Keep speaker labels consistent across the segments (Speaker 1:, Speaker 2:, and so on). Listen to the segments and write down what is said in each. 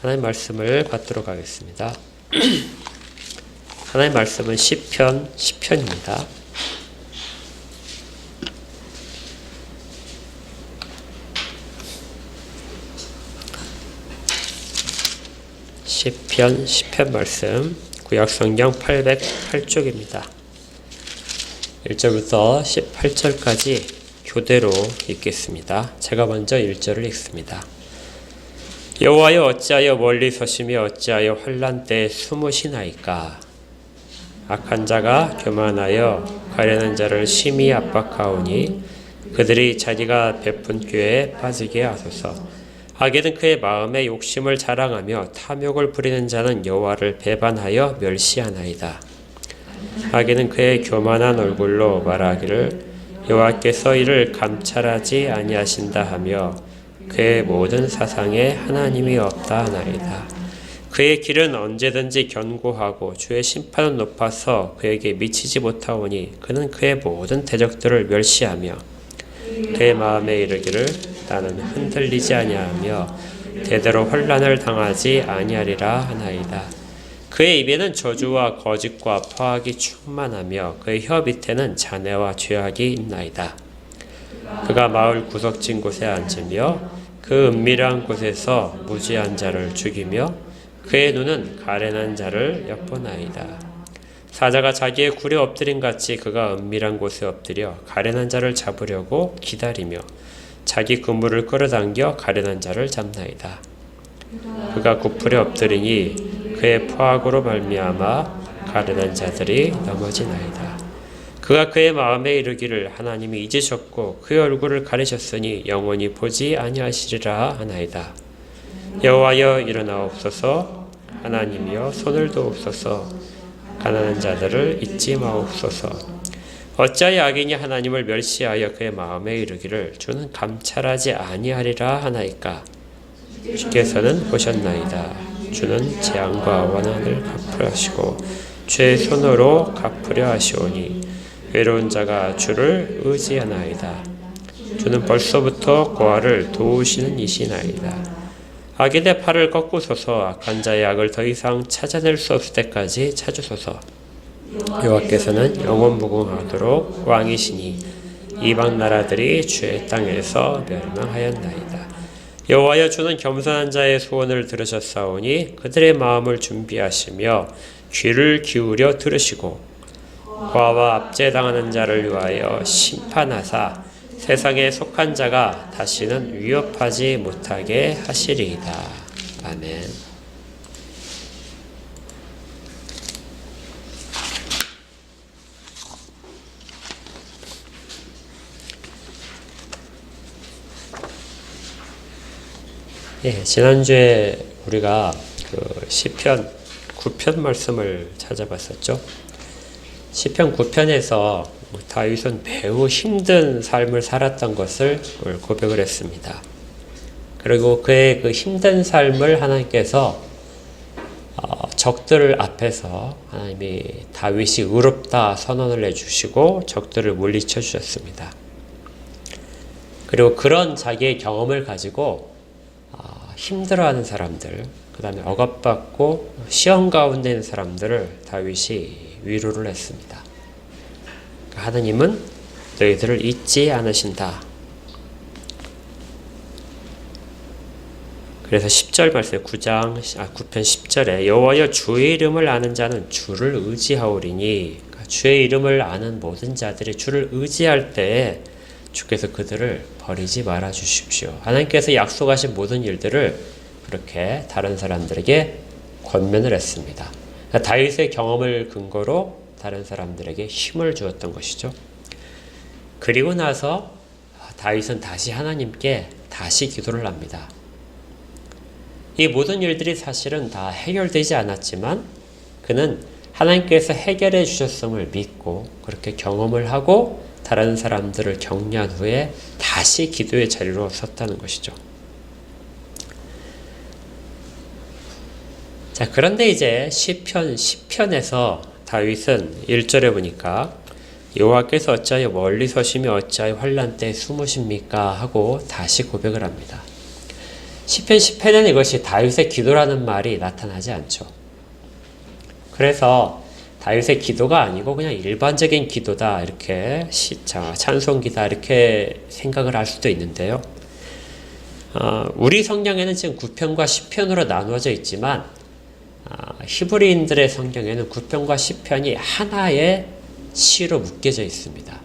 Speaker 1: 하나님 말씀을 받도록 하겠습니다. 하나님 말씀은 시편입니다. 시편 말씀 구약성경 808쪽입니다. 1절부터 18절까지 교대로 읽겠습니다. 제가 먼저 1절을 읽습니다. 여호와여 어찌하여 멀리 서시며 어찌하여 환난 때에 숨으시나이까. 악한 자가 교만하여 가련한 자를 심히 압박하오니 그들이 자기가 베푼 꾀에 빠지게 하소서. 악인은 그의 마음에 욕심을 자랑하며 탐욕을 부리는 자는 여호와를 배반하여 멸시하나이다. 악인은 그의 교만한 얼굴로 말하기를 여호와께서 이를 감찰하지 아니하신다 하며 그의 모든 사상에 하나님이 없다 하나이다. 그의 길은 언제든지 견고하고 주의 심판은 높아서 그에게 미치지 못하오니 그는 그의 모든 대적들을 멸시하며 그의 마음에 이르기를 나는 흔들리지 아니하며 대대로 환난을 당하지 아니하리라 하나이다. 그의 입에는 저주와 거짓과 포악이 충만하며 그의 혀 밑에는 잔해와 죄악이 있나이다. 그가 마을 구석진 곳에 앉으며 그 은밀한 곳에서 무지한 자를 죽이며 그의 눈은 가련한 자를 엿보나이다. 사자가 자기의 굴에 엎드린 같이 그가 은밀한 곳에 엎드려 가련한 자를 잡으려고 기다리며 자기 그물을 끌어당겨 가련한 자를 잡나이다. 그가 구풀에 엎드리니 그의 포악으로 말미암아 가련한 자들이 넘어지나이다. 그가 그의 마음에 이르기를 하나님이 잊으셨고 그의 얼굴을 가리셨으니 영원히 보지 아니하시리라 하나이다. 여호와여 일어나옵소서. 하나님이여 손을 도옵소서. 가난한 자들을 잊지 마옵소서. 어찌하여 악인이 하나님을 멸시하여 그의 마음에 이르기를 주는 감찰하지 아니하리라 하나이까. 주께서는 보셨나이다. 주는 재앙과 원한을 갚으려 하시고 죄의 손으로 갚으려 하시오니 외로운 자가 주를 의지하나이다. 주는 벌써부터 고아를 도우시는 이시나이다. 악인의 팔을 꺾으소서. 악한 자의 악을 더 이상 찾아낼 수 없을 때까지 찾으소서. 여호와께서는 영원무궁하도록 왕이시니 이방 나라들이 주의 땅에서 멸망하였나이다. 여호와여 주는 겸손한 자의 소원을 들으셨사오니 그들의 마음을 준비하시며 귀를 기울여 들으시고 고아와 압제당하는 자를 위하여 심판하사 세상에 속한 자가 다시는 위협하지 못하게 하시리이다. 아멘. 지난주에 우리가 시편 9편 말씀을 찾아봤었죠. 시편 9편에서 다윗은 매우 힘든 삶을 살았던 것을 고백을 했습니다. 그리고 그의 그 힘든 삶을 하나님께서 적들 앞에서 하나님이 다윗이 의롭다 선언을 해주시고 적들을 물리쳐 주셨습니다. 그리고 그런 자기의 경험을 가지고 힘들어하는 사람들, 그 다음에 억압받고 시험 가운데 있는 사람들을 다윗이 위로를 했습니다. 하나님은 너희들을 잊지 않으신다. 그래서 10절 말씀 9편 10절에 여호와여 주의 이름을 아는 자는 주를 의지하오리니, 그러니까 주의 이름을 아는 모든 자들이 주를 의지할 때에 주께서 그들을 버리지 말아 주십시오. 하나님께서 약속하신 모든 일들을 그렇게 다른 사람들에게 권면을 했습니다. 그러니까 다윗의 경험을 근거로 다른 사람들에게 힘을 주었던 것이죠. 그리고 나서 다윗은 다시 하나님께 다시 기도를 합니다. 이 모든 일들이 사실은 다 해결되지 않았지만 그는 하나님께서 해결해 주셨음을 믿고 그렇게 경험을 하고 다른 사람들을 격려한 후에 다시 기도의 자리로 섰다는 것이죠. 자, 그런데 이제 시편 10편에서 다윗은 1절에 보니까 여호와께서 어찌하여 멀리 서시며 어찌하여 환난 때에 숨으십니까 하고 다시 고백을 합니다. 시편 10편에는 이것이 다윗의 기도라는 말이 나타나지 않죠. 그래서 다윗의 기도가 아니고 그냥 일반적인 기도다 이렇게 찬송기다 이렇게 생각을 할 수도 있는데요. 우리 성경에는 지금 9편과 10편으로 나누어져 있지만 히브리인들의 성경에는 9편과 10편이 하나의 시로 묶여져 있습니다.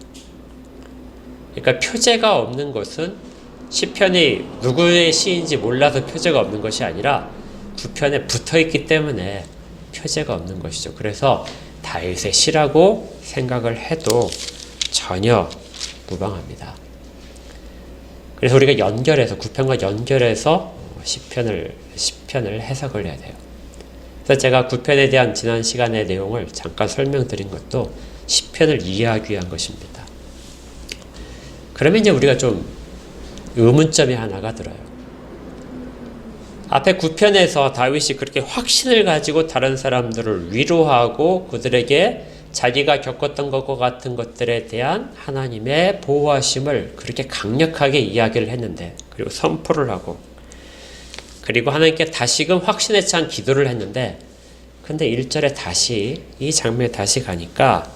Speaker 1: 그러니까 표제가 없는 것은 10편이 누구의 시인지 몰라서 표제가 없는 것이 아니라 9편에 붙어있기 때문에 표제가 없는 것이죠. 그래서 다윗의 시라고 생각을 해도 전혀 무방합니다. 그래서 우리가 연결해서 9편과 연결해서 10편을 해석을 해야 돼요. 그래서 제가 9편에 대한 지난 시간의 내용을 잠깐 설명드린 것도 10편을 이해하기 위한 것입니다. 그러면 이제 우리가 좀 의문점이 하나가 들어요. 앞에 9편에서 다윗이 그렇게 확신을 가지고 다른 사람들을 위로하고 그들에게 자기가 겪었던 것과 같은 것들에 대한 하나님의 보호하심을 그렇게 강력하게 이야기를 했는데, 그리고 선포를 하고, 그리고 하나님께 다시금 확신에 찬 기도를 했는데, 근데 1절에 다시 이 장면에 다시 가니까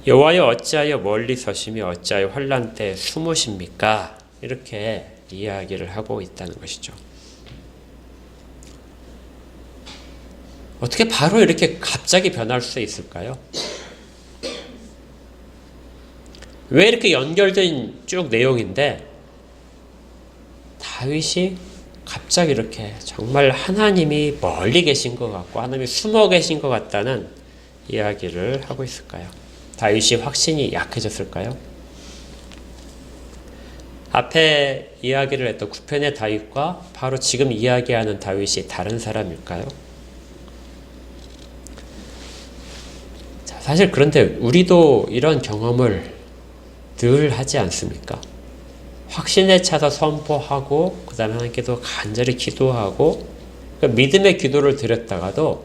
Speaker 1: 여호와여 어찌하여 멀리 서시며 어찌하여 환난 때에 숨으십니까? 이렇게 이야기를 하고 있다는 것이죠. 어떻게 바로 이렇게 갑자기 변할 수 있을까요? 왜 이렇게 연결된 쭉 내용인데 다윗이 갑자기 이렇게 정말 하나님이 멀리 계신 것 같고 하나님이 숨어 계신 것 같다는 이야기를 하고 있을까요? 다윗이 확신이 약해졌을까요? 앞에 이야기를 했던 9편의 다윗과 바로 지금 이야기하는 다윗이 다른 사람일까요? 사실 그런데 우리도 이런 경험을 늘 하지 않습니까? 확신에 차서 선포하고 그 다음에 하나님께도 간절히 기도하고 그러니까 믿음의 기도를 드렸다가도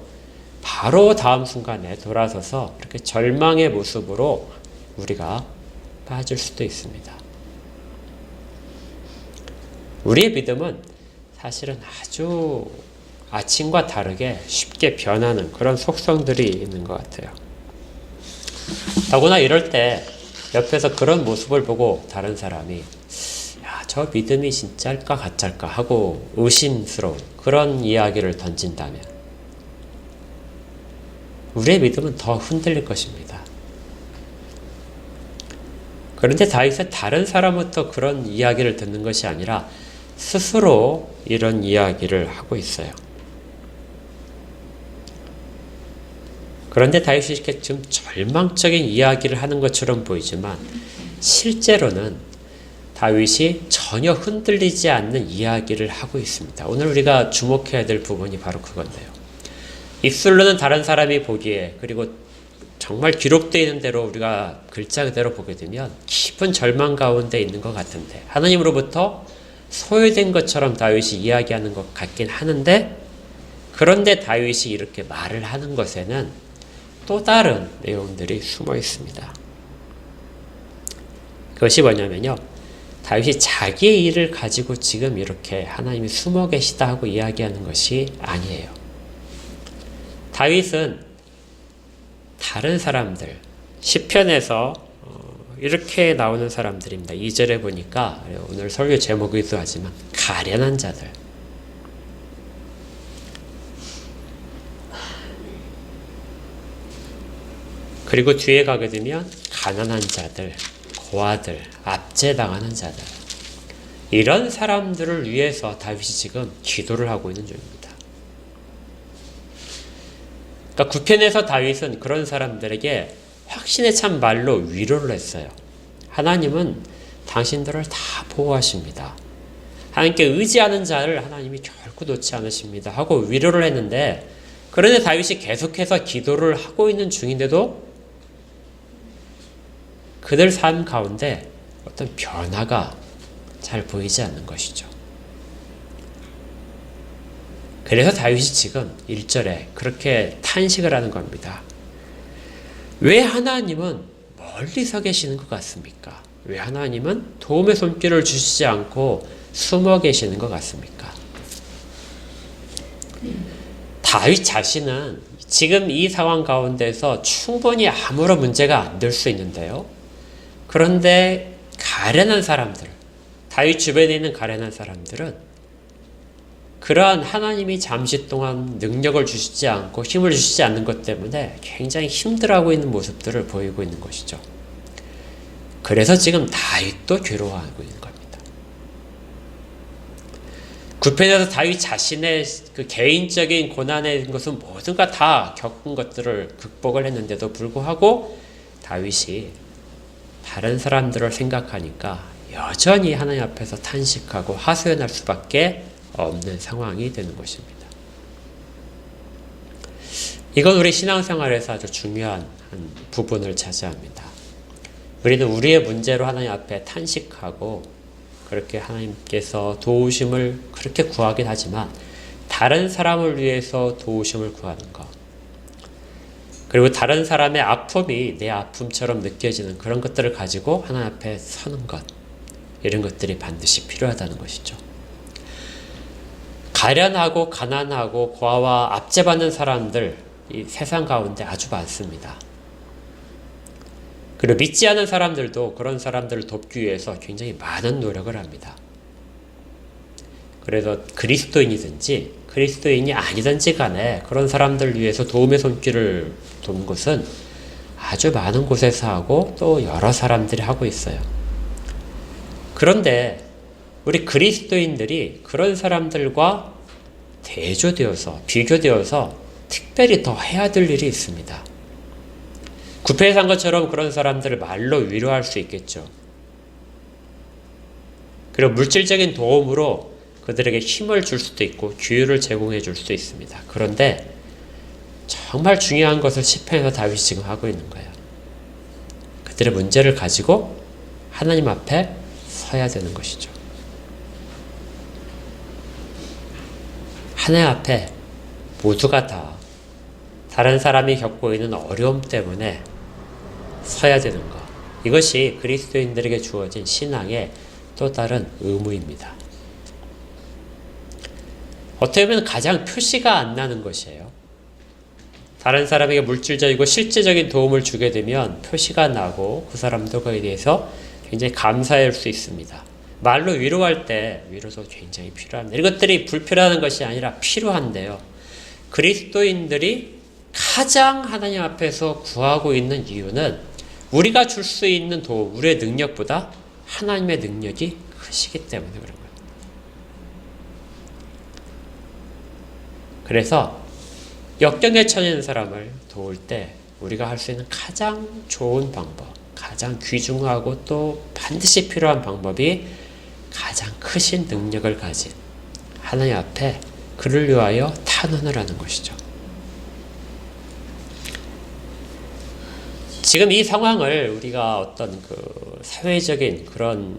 Speaker 1: 바로 다음 순간에 돌아서서 이렇게 절망의 모습으로 우리가 빠질 수도 있습니다. 우리의 믿음은 사실은 아주 아침과 다르게 쉽게 변하는 그런 속성들이 있는 것 같아요. 더구나 이럴 때 옆에서 그런 모습을 보고 다른 사람이 야, 저 믿음이 진짜일까 가짜일까 하고 의심스러운 그런 이야기를 던진다면 우리의 믿음은 더 흔들릴 것입니다. 그런데 다윗은 다른 사람부터 그런 이야기를 듣는 것이 아니라 스스로 이런 이야기를 하고 있어요. 그런데 다윗이 이렇게 좀 절망적인 이야기를 하는 것처럼 보이지만 실제로는 다윗이 전혀 흔들리지 않는 이야기를 하고 있습니다. 오늘 우리가 주목해야 될 부분이 바로 그건데요. 입술로는 다른 사람이 보기에 그리고 정말 기록되어 있는 대로 우리가 글자 그대로 보게 되면 깊은 절망 가운데 있는 것 같은데 하나님으로부터 소외된 것처럼 다윗이 이야기하는 것 같긴 하는데 그런데 다윗이 이렇게 말을 하는 것에는 또 다른 내용들이 숨어 있습니다. 그것이 뭐냐면요. 다윗이 자기의 일을 가지고 지금 이렇게 하나님이 숨어 계시다 하고 이야기하는 것이 아니에요. 다윗은 다른 사람들, 시편에서 이렇게 나오는 사람들입니다. 2절에 보니까 오늘 설교 제목이기도 하지만 가련한 자들. 그리고 뒤에 가게 되면 가난한 자들, 고아들, 압제당하는 자들 이런 사람들을 위해서 다윗이 지금 기도를 하고 있는 중입니다. 그러니까 9편에서 다윗은 그런 사람들에게 확신에 찬 말로 위로를 했어요. 하나님은 당신들을 다 보호하십니다. 하나님께 의지하는 자를 하나님이 결코 놓지 않으십니다 하고 위로를 했는데 그런데 다윗이 계속해서 기도를 하고 있는 중인데도 그들 삶 가운데 어떤 변화가 잘 보이지 않는 것이죠. 그래서 다윗이 지금 1절에 그렇게 탄식을 하는 겁니다. 왜 하나님은 멀리 서 계시는 것 같습니까? 왜 하나님은 도움의 손길을 주시지 않고 숨어 계시는 것 같습니까? 다윗 자신은 지금 이 상황 가운데서 충분히 아무런 문제가 안 될 수 있는데요. 그런데 가련한 사람들, 다윗 주변에 있는 가련한 사람들은 그러한 하나님이 잠시 동안 능력을 주시지 않고 힘을 주시지 않는 것 때문에 굉장히 힘들어하고 있는 모습들을 보이고 있는 것이죠. 그래서 지금 다윗도 괴로워하고 있는 겁니다. 9편에서 다윗 자신의 그 개인적인 고난의 것은 모든가 다 겪은 것들을 극복을 했는데도 불구하고 다윗이 다른 사람들을 생각하니까 여전히 하나님 앞에서 탄식하고 하소연할 수밖에 없는 상황이 되는 것입니다. 이건 우리 신앙생활에서 아주 중요한 한 부분을 차지합니다. 우리는 우리의 문제로 하나님 앞에 탄식하고 그렇게 하나님께서 도우심을 그렇게 구하긴 하지만 다른 사람을 위해서 도우심을 구하는 것, 그리고 다른 사람의 아픔이 내 아픔처럼 느껴지는 그런 것들을 가지고 하나님 앞에 서는 것, 이런 것들이 반드시 필요하다는 것이죠. 가련하고 가난하고 고아와 압제받는 사람들, 이 세상 가운데 아주 많습니다. 그리고 믿지 않은 사람들도 그런 사람들을 돕기 위해서 굉장히 많은 노력을 합니다. 그래서 그리스도인이든지 그리스도인이 아니든지 간에 그런 사람들을 위해서 도움의 손길을 돕는 것은 아주 많은 곳에서 하고 또 여러 사람들이 하고 있어요. 그런데 우리 그리스도인들이 그런 사람들과 대조되어서 비교되어서 특별히 더 해야 될 일이 있습니다. 구편에서 한 것처럼 그런 사람들을 말로 위로할 수 있겠죠. 그리고 물질적인 도움으로 그들에게 힘을 줄 수도 있고 기회를 제공해 줄 수도 있습니다. 그런데 정말 중요한 것을 시편에서 다윗이 지금 하고 있는 거예요. 그들의 문제를 가지고 하나님 앞에 서야 되는 것이죠. 하나님 앞에 모두가 다 다른 사람이 겪고 있는 어려움 때문에 서야 되는 것. 이것이 그리스도인들에게 주어진 신앙의 또 다른 의무입니다. 어떻게 보면 가장 표시가 안 나는 것이에요. 다른 사람에게 물질적이고 실제적인 도움을 주게 되면 표시가 나고 그 사람도 그에 대해서 굉장히 감사할 수 있습니다. 말로 위로할 때 위로도 굉장히 필요합니다. 이것들이 불필요한 것이 아니라 필요한데요. 그리스도인들이 가장 하나님 앞에서 구하고 있는 이유는 우리가 줄 수 있는 도움, 우리의 능력보다 하나님의 능력이 크시기 때문에 그런 거예요. 그래서 역경에 처해 있는 사람을 도울 때 우리가 할 수 있는 가장 좋은 방법, 가장 귀중하고 또 반드시 필요한 방법이 가장 크신 능력을 가진 하나님 앞에 그를 위하여 탄원을 하는 것이죠. 지금 이 상황을 우리가 어떤 그 사회적인 그런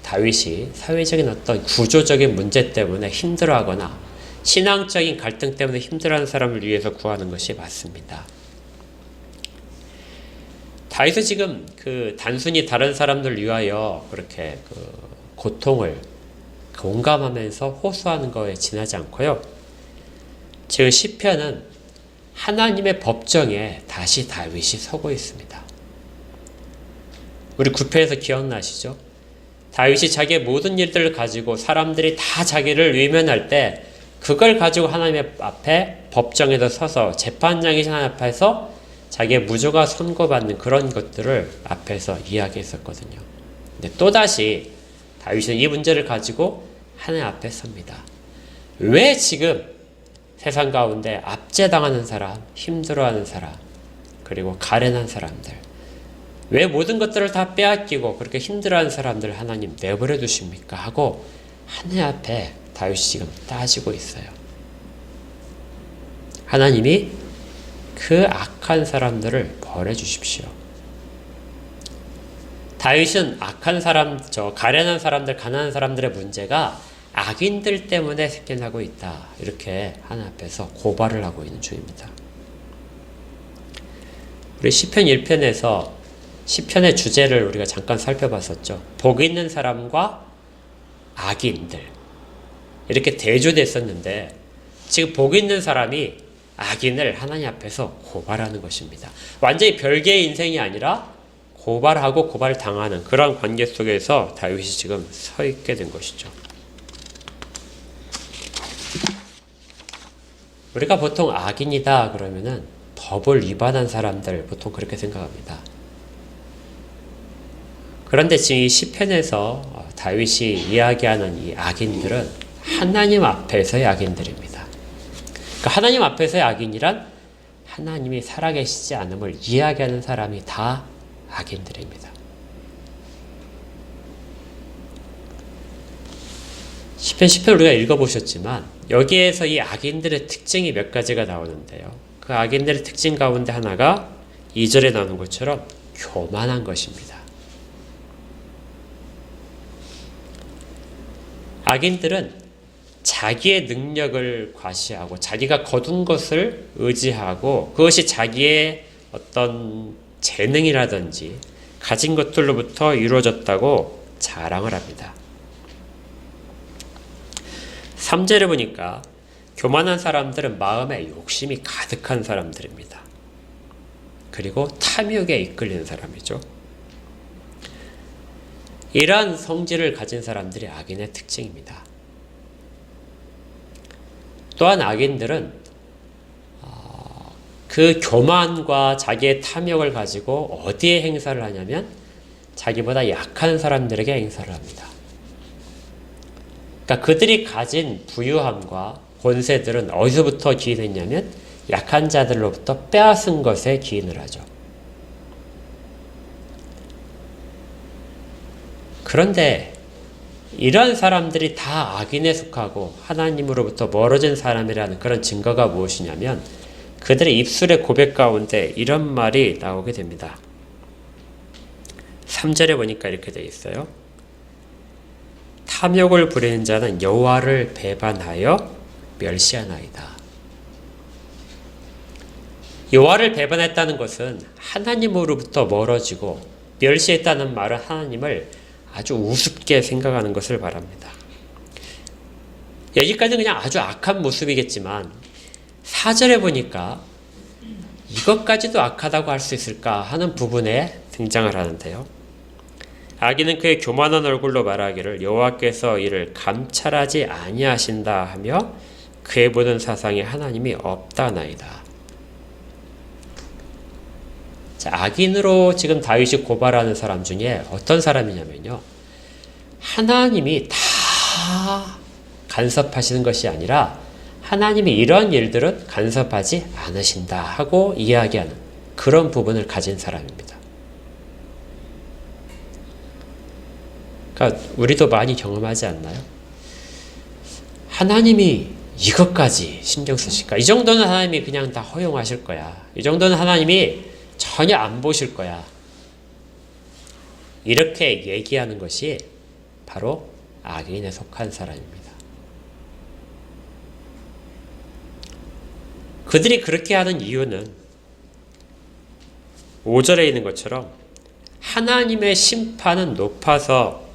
Speaker 1: 다윗이 사회적인 어떤 구조적인 문제 때문에 힘들어하거나 신앙적인 갈등 때문에 힘들어하는 사람을 위해서 구하는 것이 맞습니다. 다윗은 지금 단순히 다른 사람들 위하여 그렇게 고통을 공감하면서 호소하는 것에 지나지 않고요. 지금 시편은 하나님의 법정에 다시 다윗이 서고 있습니다. 우리 9편에서 기억나시죠? 다윗이 자기의 모든 일들을 가지고 사람들이 다 자기를 외면할 때 그걸 가지고 하나님 앞에 법정에서 서서 재판장이신 하나님 앞에서 자기의 무죄가 선고받는 그런 것들을 앞에서 이야기했었거든요. 근데 또다시 다윗은 이 문제를 가지고 하나님 앞에 섭니다. 왜 지금 세상 가운데 압제당하는 사람, 힘들어하는 사람, 그리고 가련한 사람들, 왜 모든 것들을 다 빼앗기고 그렇게 힘들어하는 사람들 하나님 내버려 두십니까? 하고 하나님 앞에 다윗이 지금 따지고 있어요. 하나님이 그 악한 사람들을 벌해 주십시오. 다윗은 악한 사람, 가련한 사람들, 가난한 사람들의 문제가 악인들 때문에 생겨나고 있다. 이렇게 하나님 앞에서 고발을 하고 있는 중입니다. 우리 시편 1편에서 시편의 주제를 우리가 잠깐 살펴봤었죠. 복 있는 사람과 악인들 이렇게 대조됐었는데 지금 복 있는 사람이 악인을 하나님 앞에서 고발하는 것입니다. 완전히 별개의 인생이 아니라 고발하고 고발당하는 그런 관계 속에서 다윗이 지금 서 있게 된 것이죠. 우리가 보통 악인이다 그러면은 법을 위반한 사람들 보통 그렇게 생각합니다. 그런데 지금 이 시편에서 다윗이 이야기하는 이 악인들은 하나님 앞에서의 악인들입니다. 그러니까 하나님 앞에서의 악인이란 하나님이 살아계시지 않음을 이야기하는 사람이 다 악인들입니다. 시편 우리가 읽어보셨지만 여기에서 이 악인들의 특징이 몇 가지가 나오는데요. 그 악인들의 특징 가운데 하나가 2절에 나오는 것처럼 교만한 것입니다. 악인들은 자기의 능력을 과시하고 자기가 거둔 것을 의지하고 그것이 자기의 어떤 재능이라든지 가진 것들로부터 이루어졌다고 자랑을 합니다. 3절에 보니까 교만한 사람들은 마음에 욕심이 가득한 사람들입니다. 그리고 탐욕에 이끌리는 사람이죠. 이러한 성질을 가진 사람들이 악인의 특징입니다. 또한 악인들은 그 교만과 자기의 탐욕을 가지고 어디에 행사를 하냐면 자기보다 약한 사람들에게 행사를 합니다. 그러니까 그들이 가진 부유함과 권세들은 어디서부터 기인했냐면 약한 자들로부터 빼앗은 것에 기인을 하죠. 그런데 이러한 사람들이 다 악인에 속하고 하나님으로부터 멀어진 사람이라는 그런 증거가 무엇이냐면 그들의 입술의 고백 가운데 이런 말이 나오게 됩니다. 3절에 보니까 이렇게 되어 있어요. 탐욕을 부리는 자는 여호와를 배반하여 멸시하나이다. 여호와를 배반했다는 것은 하나님으로부터 멀어지고 멸시했다는 말은 하나님을 아주 우습게 생각하는 것을 말합니다. 여기까지는 그냥 아주 악한 모습이겠지만 4절에 보니까 이것까지도 악하다고 할 수 있을까 하는 부분에 등장을 하는데요. 악인은 그의 교만한 얼굴로 말하기를 여호와께서 이를 감찰하지 아니하신다 하며 그의 보는 사상에 하나님이 없다나이다. 자, 악인으로 지금 다윗이 고발하는 사람 중에 어떤 사람이냐면요. 하나님이 다 간섭하시는 것이 아니라 하나님이 이런 일들은 간섭하지 않으신다 하고 이야기하는 그런 부분을 가진 사람입니다. 그러니까 우리도 많이 경험하지 않나요? 하나님이 이것까지 신경 쓰실까? 이 정도는 하나님이 그냥 다 허용하실 거야. 이 정도는 하나님이 전혀 안 보실 거야. 이렇게 얘기하는 것이 바로 악인에 속한 사람입니다. 그들이 그렇게 하는 이유는 5절에 있는 것처럼 하나님의 심판은 높아서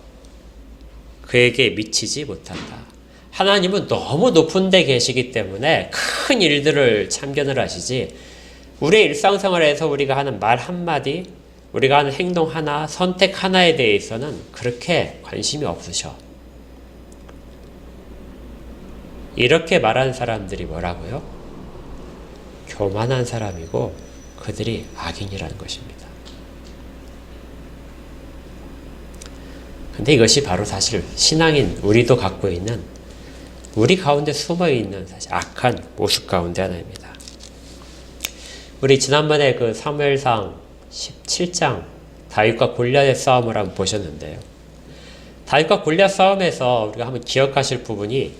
Speaker 1: 그에게 미치지 못한다. 하나님은 너무 높은 데 계시기 때문에 큰 일들을 참견을 하시지 우리의 일상생활에서 우리가 하는 말 한마디, 우리가 하는 행동 하나, 선택 하나에 대해서는 그렇게 관심이 없으셔. 이렇게 말하는 사람들이 뭐라고요? 교만한 사람이고 그들이 악인이라는 것입니다. 근데 이것이 바로 사실 신앙인 우리도 갖고 있는 우리 가운데 숨어있는 사실 악한 모습 가운데 하나입니다. 우리 지난번에 그 사무엘상 17장 다윗과 골리앗의 싸움을 한번 보셨는데요. 다윗과 골리앗 싸움에서 우리가 한번 기억하실 부분이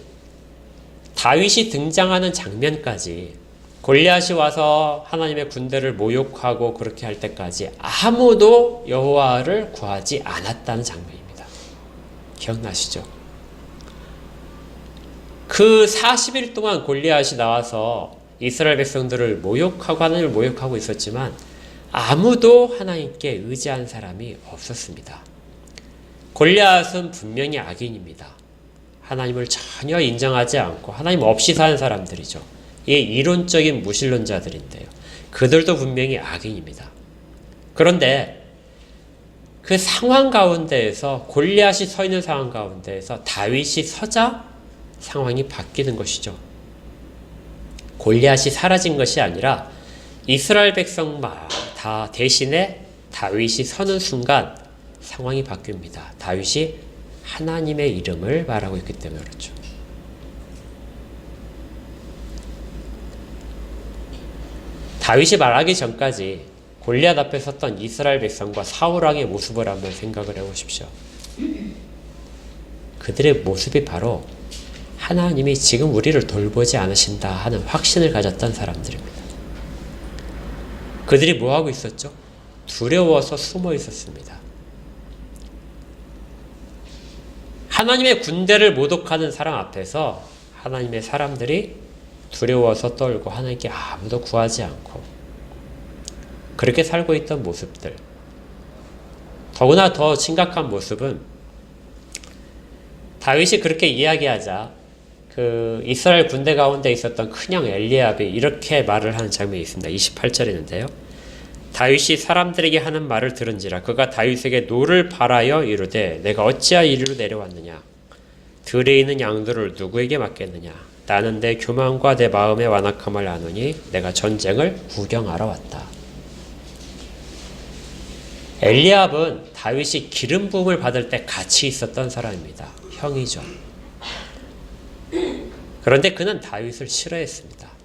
Speaker 1: 다윗이 등장하는 장면까지 골리앗이 와서 하나님의 군대를 모욕하고 그렇게 할 때까지 아무도 여호와를 구하지 않았다는 장면입니다. 기억나시죠? 그 40일 동안 골리앗이 나와서 이스라엘 백성들을 모욕하고 하나님을 모욕하고 있었지만 아무도 하나님께 의지한 사람이 없었습니다. 골리앗은 분명히 악인입니다. 하나님을 전혀 인정하지 않고 하나님 없이 사는 사람들이죠. 이게 이론적인 무신론자들인데요. 그들도 분명히 악인입니다. 그런데 그 상황 가운데에서 골리앗이 서 있는 상황 가운데에서 다윗이 서자 상황이 바뀌는 것이죠. 골리앗이 사라진 것이 아니라 이스라엘 백성만 다 대신에 다윗이 서는 순간 상황이 바뀝니다. 다윗이 하나님의 이름을 말하고 있기 때문에 그렇죠. 다윗이 말하기 전까지 골리앗 앞에 섰던 이스라엘 백성과 사울 왕의 모습을 한번 생각을 해보십시오. 그들의 모습이 바로 하나님이 지금 우리를 돌보지 않으신다 하는 확신을 가졌던 사람들입니다. 그들이 뭐하고 있었죠? 두려워서 숨어 있었습니다. 하나님의 군대를 모독하는 사람 앞에서 하나님의 사람들이 두려워서 떨고 하나님께 아무도 구하지 않고 그렇게 살고 있던 모습들. 더구나 더 심각한 모습은 다윗이 그렇게 이야기하자 그 이스라엘 군대 가운데 있었던 큰형 엘리압이 이렇게 말을 하는 장면이 있습니다. 28절에 있는데요. 다윗이 사람들에게 하는 말을 들은지라 그가 다윗에게 노를 바라여 이르되 내가 어찌하여 이리로 내려왔느냐 들에 있는 양들을 누구에게 맡겠느냐 나는 내 교만과 내 마음의 완악함을 아노니 내가 전쟁을 구경하러 왔다. 엘리압은 다윗이 기름 부음을 받을 때 같이 있었던 사람입니다. 형이죠. 그런데 그는 다윗을 싫어했습니다.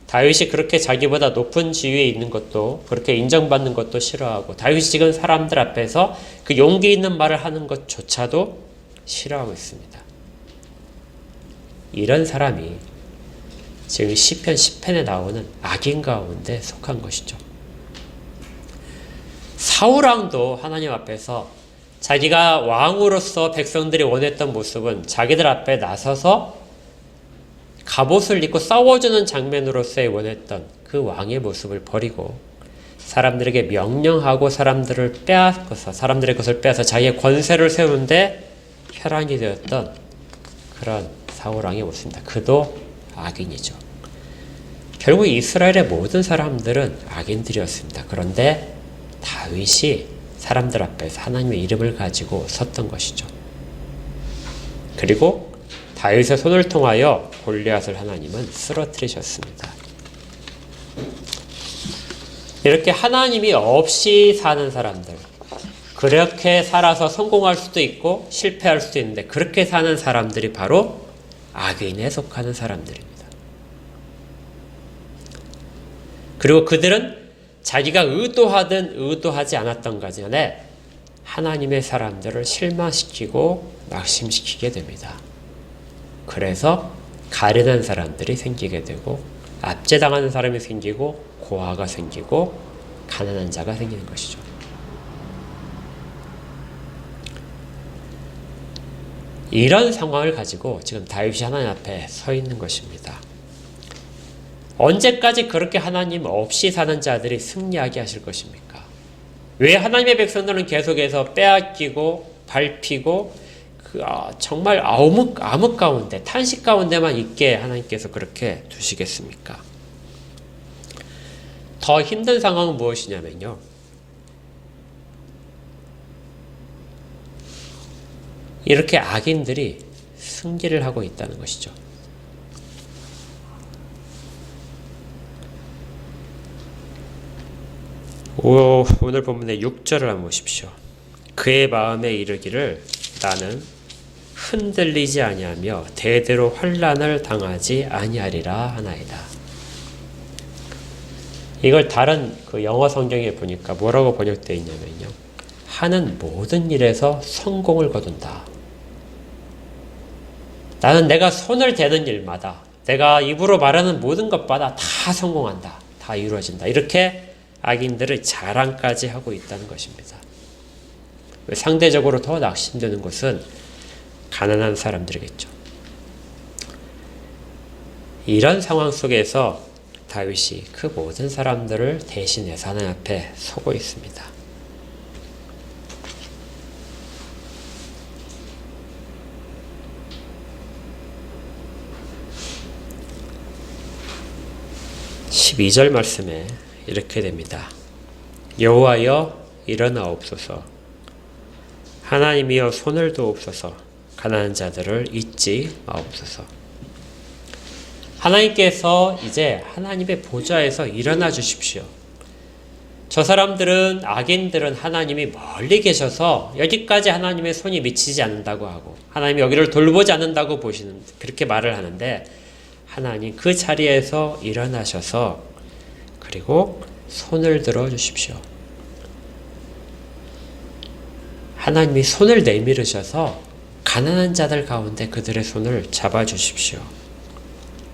Speaker 1: 다윗이 그렇게 자기보다 높은 지위에 있는 것도 그렇게 인정받는 것도 싫어하고 다윗이 지금 사람들 앞에서 그 용기 있는 말을 하는 것조차도 싫어하고 있습니다. 이런 사람이 지금 시편 10편에 나오는 악인 가운데 속한 것이죠. 사울왕도 하나님 앞에서 자기가 왕으로서 백성들이 원했던 모습은 자기들 앞에 나서서 갑옷을 입고 싸워주는 장면으로서의 원했던 그 왕의 모습을 버리고 사람들에게 명령하고 사람들을 빼앗아서 사람들의 것을 빼앗아 자기의 권세를 세우는데 혈안이 되었던 그런 사울왕의 모습입니다. 그도 악인이죠. 결국 이스라엘의 모든 사람들은 악인들이었습니다. 그런데 다윗이 사람들 앞에서 하나님의 이름을 가지고 섰던 것이죠. 그리고 다윗의 손을 통하여 골리앗을 하나님은 쓰러뜨리셨습니다. 이렇게 하나님이 없이 사는 사람들, 그렇게 살아서 성공할 수도 있고 실패할 수도 있는데 그렇게 사는 사람들이 바로 악인에 속하는 사람들입니다. 그리고 그들은 자기가 의도하든 의도하지 않았던 간에 하나님의 사람들을 실망시키고 낙심시키게 됩니다. 그래서 가련한 사람들이 생기게 되고 압제당하는 사람이 생기고 고아가 생기고 가난한 자가 생기는 것이죠. 이런 상황을 가지고 지금 다윗이 하나님 앞에 서 있는 것입니다. 언제까지 그렇게 하나님 없이 사는 자들이 승리하게 하실 것입니까? 왜 하나님의 백성들은 계속해서 빼앗기고 밟히고 정말 암흑 가운데 탄식 가운데만 있게 하나님께서 그렇게 두시겠습니까? 더 힘든 상황은 무엇이냐면요. 이렇게 악인들이 승리를 하고 있다는 것이죠. 오늘 본문의 6절을 한번 보십시오. 그의 마음에 이르기를 나는 흔들리지 아니하며 대대로 환난을 당하지 아니하리라 하나이다. 이걸 다른 그 영어 성경에 보니까 뭐라고 번역되어 있냐면요. 하는 모든 일에서 성공을 거둔다. 나는 내가 손을 대는 일마다 내가 입으로 말하는 모든 것마다 다 성공한다. 다 이루어진다. 이렇게 악인들을 자랑까지 하고 있다는 것입니다. 상대적으로 더 낙심되는 것은 가난한 사람들이겠죠. 이런 상황 속에서 다윗이 그 모든 사람들을 대신해서 하나님 앞에 서고 있습니다. 12절 말씀에 이렇게 됩니다. 여호와여 일어나옵소서. 하나님이여 손을 도옵소서. 가난한 자들을 잊지 마옵소서. 하나님께서 이제 하나님의 보좌에서 일어나 주십시오. 저 사람들은, 악인들은 하나님이 멀리 계셔서 여기까지 하나님의 손이 미치지 않는다고 하고 하나님이 여기를 돌보지 않는다고 보시는, 그렇게 말을 하는데, 하나님 그 자리에서 일어나셔서 그리고 손을 들어 주십시오. 하나님이 손을 내밀으셔서 가난한 자들 가운데 그들의 손을 잡아 주십시오.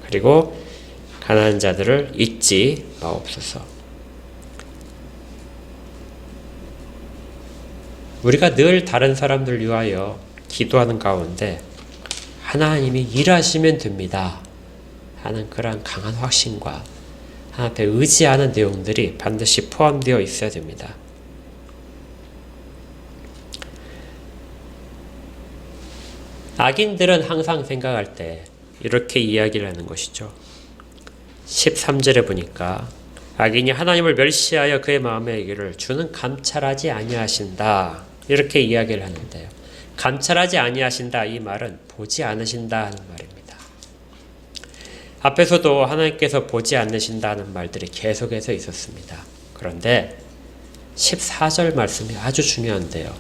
Speaker 1: 그리고 가난한 자들을 잊지 마옵소서. 우리가 늘 다른 사람들 위하여 기도하는 가운데 하나님이 일하시면 됩니다 하는 그런 강한 확신과 하나님 앞에 의지하는 내용들이 반드시 포함되어 있어야 됩니다. 악인들은 항상 생각할 때 이렇게 이야기를 하는 것이죠. 13절에 보니까 악인이 하나님을 멸시하여 그의 마음에 이르기를 주는 감찰하지 아니하신다, 이렇게 이야기를 하는데요. 감찰하지 아니하신다, 이 말은 보지 않으신다 하는 말입니다. 앞에서도 하나님께서 보지 않으신다는 말들이 계속해서 있었습니다. 그런데 14절 말씀이 아주 중요한데요.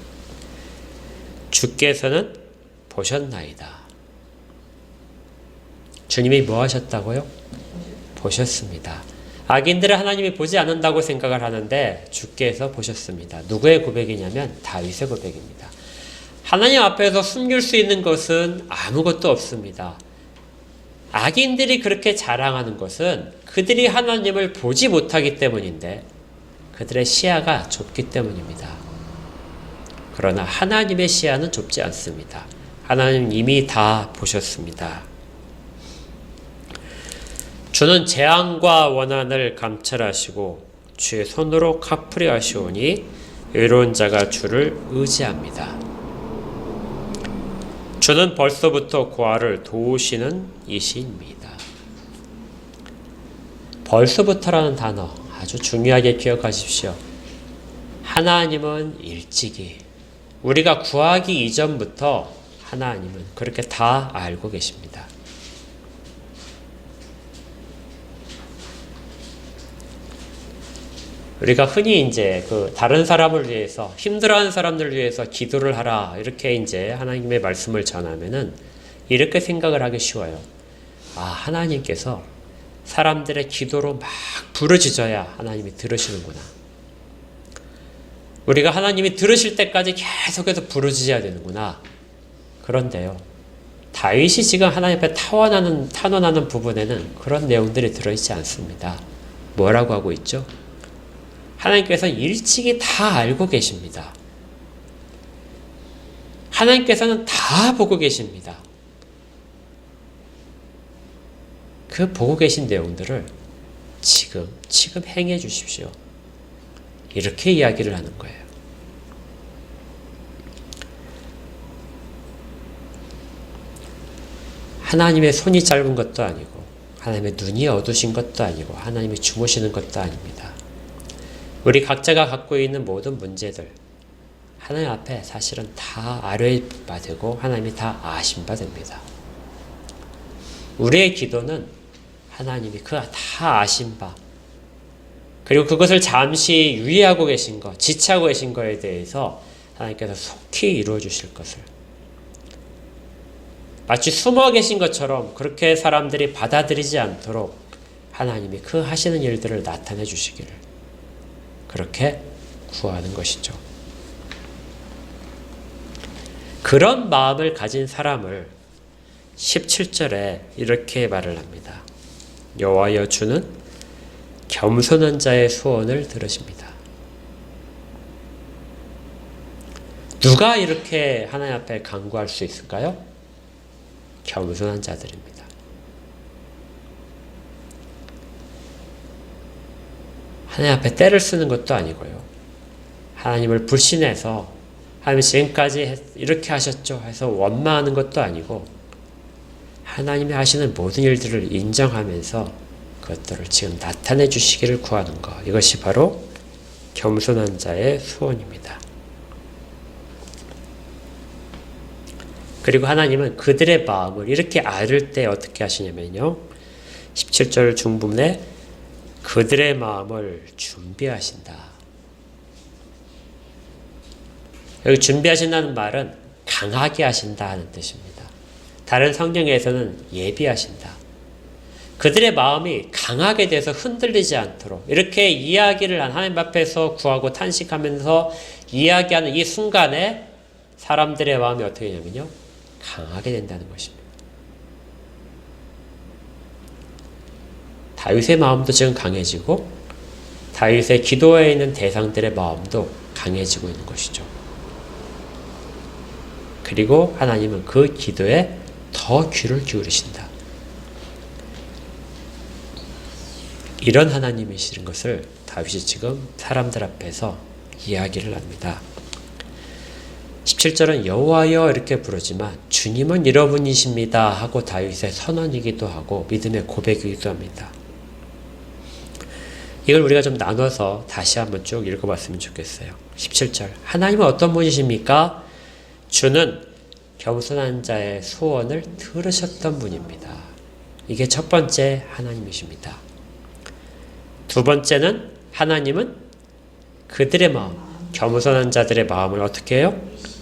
Speaker 1: 주께서는 보셨나이다. 주님이 뭐 하셨다고요? 보셨습니다. 악인들을 하나님이 보지 않는다고 생각을 하는데 주께서 보셨습니다. 누구의 고백이냐면 다윗의 고백입니다. 하나님 앞에서 숨길 수 있는 것은 아무것도 없습니다. 악인들이 그렇게 자랑하는 것은 그들이 하나님을 보지 못하기 때문인데 그들의 시야가 좁기 때문입니다. 그러나 하나님의 시야는 좁지 않습니다. 하나님 이미 다 보셨습니다. 주는 재앙과 원한을 감찰하시고 주의 손으로 갚으려 하시오니 의로운 자가 주를 의지합니다. 주는 벌써부터 고아를 도우시는 이시입니다. 벌써부터라는 단어 아주 중요하게 기억하십시오. 하나님은 일찍이, 우리가 구하기 이전부터 하나님은 그렇게 다 알고 계십니다. 우리가 흔히 이제 다른 사람을 위해서, 힘들어하는 사람들을 위해서 기도를 하라, 이렇게 이제 하나님의 말씀을 전하면은 이렇게 생각을 하기 쉬워요. 아, 하나님께서 사람들의 기도로 막 부르짖어야 하나님이 들으시는구나. 우리가 하나님이 들으실 때까지 계속해서 부르짖어야 되는구나. 그런데요, 다윗이 지금 하나님 앞에 탄원하는 부분에는 그런 내용들이 들어있지 않습니다. 뭐라고 하고 있죠? 하나님께서 일찍이 다 알고 계십니다. 하나님께서는 다 보고 계십니다. 그 보고 계신 내용들을 지금 행해 주십시오. 이렇게 이야기를 하는 거예요. 하나님의 손이 짧은 것도 아니고 하나님의 눈이 어두신 것도 아니고 하나님이 주무시는 것도 아닙니다. 우리 각자가 갖고 있는 모든 문제들 하나님 앞에 사실은 다 아뢰 받고 하나님이 다 아신 바 됩니다. 우리의 기도는 하나님이 그 다 아신 바, 그리고 그것을 잠시 유의하고 계신 것, 지체하고 계신 것에 대해서 하나님께서 속히 이루어 주실 것을, 마치 숨어 계신 것처럼 그렇게 사람들이 받아들이지 않도록 하나님이 그 하시는 일들을 나타내 주시기를, 그렇게 구하는 것이죠. 그런 마음을 가진 사람을 17절에 이렇게 말을 합니다. 여호와여 주는 겸손한 자의 소원을 들으십니다. 누가 이렇게 하나님 앞에 간구할 수 있을까요? 겸손한 자들입니다. 하나님 앞에 때를 쓰는 것도 아니고요. 하나님을 불신해서 하나님 지금까지 이렇게 하셨죠 해서 원망하는 것도 아니고 하나님이 하시는 모든 일들을 인정하면서 그것들을 지금 나타내 주시기를 구하는 것. 이것이 바로 겸손한 자의 소원입니다. 그리고 하나님은 그들의 마음을 이렇게 알을 때 어떻게 하시냐면요. 17절 중부분에 그들의 마음을 준비하신다. 여기 준비하신다는 말은 강하게 하신다 하는 뜻입니다. 다른 성경에서는 예비하신다. 그들의 마음이 강하게 돼서 흔들리지 않도록 이렇게 이야기를 하나님 앞에서 구하고 탄식하면서 이야기하는 이 순간에 사람들의 마음이 어떻게 되냐면요. 강하게 된다는 것입니다. 다윗의 마음도 지금 강해지고 다윗의 기도에 있는 대상들의 마음도 강해지고 있는 것이죠. 그리고 하나님은 그 기도에 더 귀를 기울이신다. 이런 하나님이시는 것을 다윗이 지금 사람들 앞에서 이야기를 합니다. 17절은 여호와여 이렇게 부르지만 주님은 여러분이십니다 하고 다윗의 선언이기도 하고 믿음의 고백이기도 합니다. 이걸 우리가 좀 나눠서 다시 한번 쭉 읽어봤으면 좋겠어요. 17절 하나님은 어떤 분이십니까? 주는 겸손한 자의 소원을 들으셨던 분입니다. 이게 첫 번째 하나님이십니다. 두 번째는 하나님은 그들의 마음, 겸손한 자들의 마음을 어떻게 해요?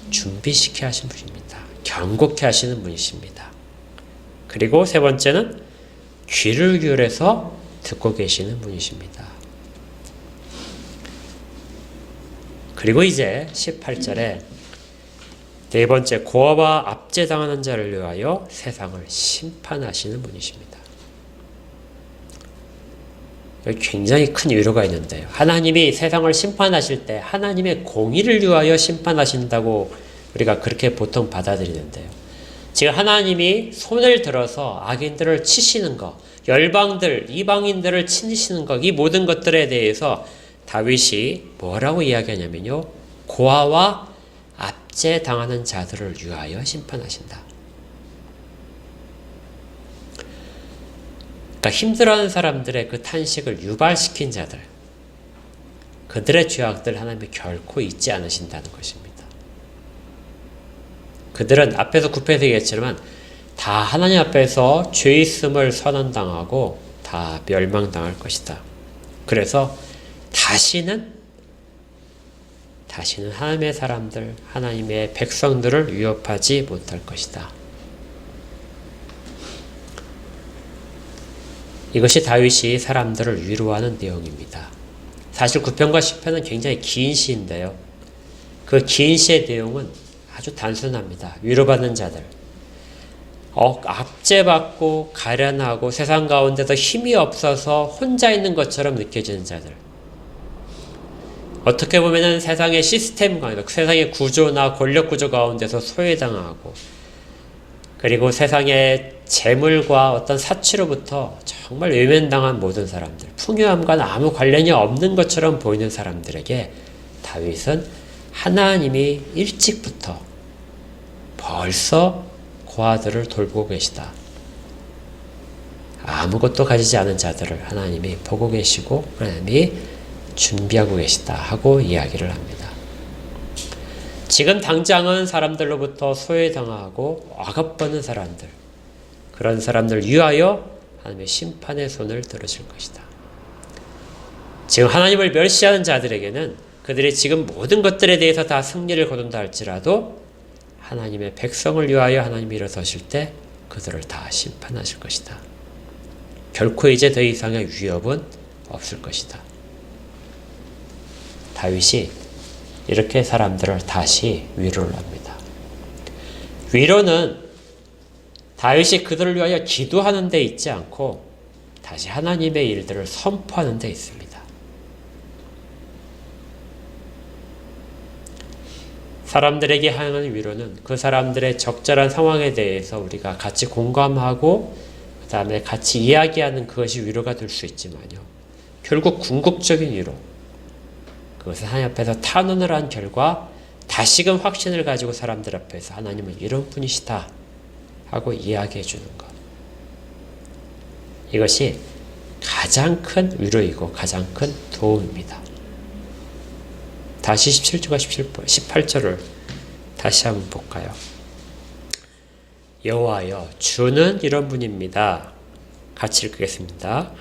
Speaker 1: 준비시켜 하신 분입니다. 경고케 하시는 분이십니다. 그리고 세 번째는 귀를 기울여서 듣고 계시는 분이십니다. 그리고 이제 18절에 네 번째 고아와 압제당하는 자를 위하여 세상을 심판하시는 분이십니다. 여기 굉장히 큰 위로가 있는데요. 하나님이 세상을 심판하실 때 하나님의 공의를 위하여 심판하신다고 우리가 그렇게 보통 받아들이는데요. 지금 하나님이 손을 들어서 악인들을 치시는 것, 열방들, 이방인들을 치시는 것, 이 모든 것들에 대해서 다윗이 뭐라고 이야기하냐면요. 고아와 압제당하는 자들을 위하여 심판하신다. 그러니까 힘들어하는 사람들의 그 탄식을 유발시킨 자들, 그들의 죄악들 하나님이 결코 잊지 않으신다는 것입니다. 그들은 앞에서 구표해서 얘기했지만 다 하나님 앞에서 죄 있음을 선언당하고 다 멸망당할 것이다. 그래서 다시는 하나님의 사람들, 하나님의 백성들을 위협하지 못할 것이다. 이것이 다윗이 사람들을 위로하는 내용입니다. 사실 9편과 10편은 굉장히 긴 시인데요. 그 긴 시의 내용은 아주 단순합니다. 위로받는 자들, 압제받고 가련하고 세상 가운데서 힘이 없어서 혼자 있는 것처럼 느껴지는 자들, 어떻게 보면 세상의 시스템 가운데, 세상의 구조나 권력 구조 가운데서 소외당하고, 그리고 세상의 재물과 어떤 사치로부터 정말 외면당한 모든 사람들, 풍요함과는 아무 관련이 없는 것처럼 보이는 사람들에게 다윗은 하나님이 일찍부터 벌써 고아들을 돌보고 계시다. 아무것도 가지지 않은 자들을 하나님이 보고 계시고 하나님이 준비하고 계시다 하고 이야기를 합니다. 지금 당장은 사람들로부터 소외당하고 억압받는 사람들, 그런 사람들 위하여 하나님의 심판의 손을 들으실 것이다. 지금 하나님을 멸시하는 자들에게는 그들이 지금 모든 것들에 대해서 다 승리를 거둔다 할지라도 하나님의 백성을 위하여 하나님이 일어서실 때 그들을 다 심판하실 것이다. 결코 이제 더 이상의 위협은 없을 것이다. 다윗이 이렇게 사람들을 다시 위로를 합니다. 위로는 다윗이 그들을 위하여 기도하는 데 있지 않고 다시 하나님의 일들을 선포하는 데 있습니다. 사람들에게 향하는 위로는 그 사람들의 적절한 상황에 대해서 우리가 같이 공감하고 그 다음에 같이 이야기하는 그것이 위로가 될 수 있지만요. 결국 궁극적인 위로, 그것은 하나님 앞에서 탄원을 한 결과 다시금 확신을 가지고 사람들 앞에서 하나님은 이런 분이시다 하고 이야기해 주는 것. 이것이 가장 큰 위로이고 가장 큰 도움입니다. 다시 17절과 18절을 다시 한번 볼까요? 여호와여, 주는 이런 분입니다. 같이 읽겠습니다.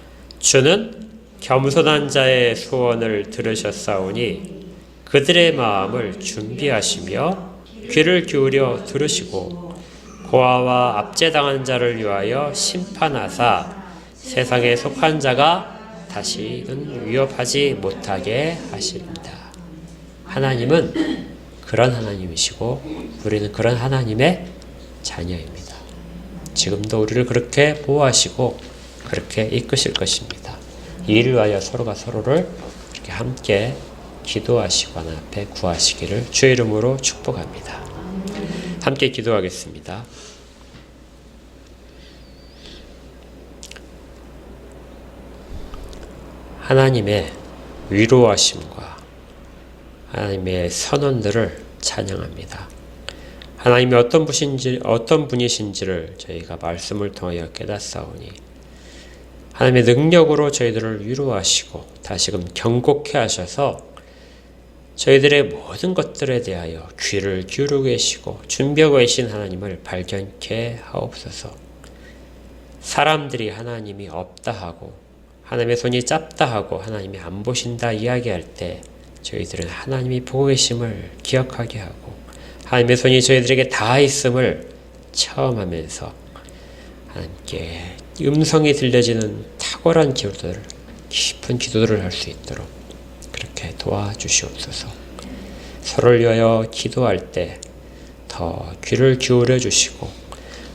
Speaker 1: 주는 겸손한 자의 소원을 들으셨사오니 그들의 마음을 준비하시며 귀를 기울여 들으시고 고아와 압제당한 자를 위하여 심판하사 세상에 속한 자가 다시는 위협하지 못하게 하십니다. 하나님은 그런 하나님이시고 우리는 그런 하나님의 자녀입니다. 지금도 우리를 그렇게 보호하시고 그렇게 이끄실 것입니다. 이를 위하여 서로가 서로를 이렇게 함께 기도하시고 하나님 앞에 구하시기를 주의 이름으로 축복합니다. 함께 기도하겠습니다. 하나님의 위로하심과 하나님의 선언들을 찬양합니다. 하나님이 어떤 분이신지를 저희가 말씀을 통하여 깨닫사오니 하나님의 능력으로 저희들을 위로하시고 다시금 경고케 하셔서 저희들의 모든 것들에 대하여 귀를 기울이고 계시고 준비하고 계신 하나님을 발견케 하옵소서. 사람들이 하나님이 없다 하고 하나님의 손이 짧다 하고 하나님이 안 보신다 이야기할 때 저희들은 하나님이 보고 계심을 기억하게 하고 하나님의 손이 저희들에게 닿아 있음을 체험하면서 하나님께 음성이 들려지는 탁월한 기도들, 깊은 기도들을 할 수 있도록 그렇게 도와주시옵소서. 서로를 위하여 기도할 때 더 귀를 기울여 주시고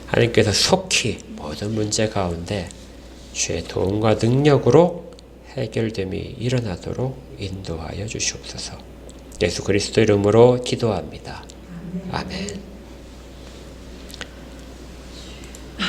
Speaker 1: 하나님께서 속히 모든 문제 가운데 주의 도움과 능력으로 해결됨이 일어나도록 인도하여 주시옵소서. 예수 그리스도 이름으로 기도합니다. 아멘.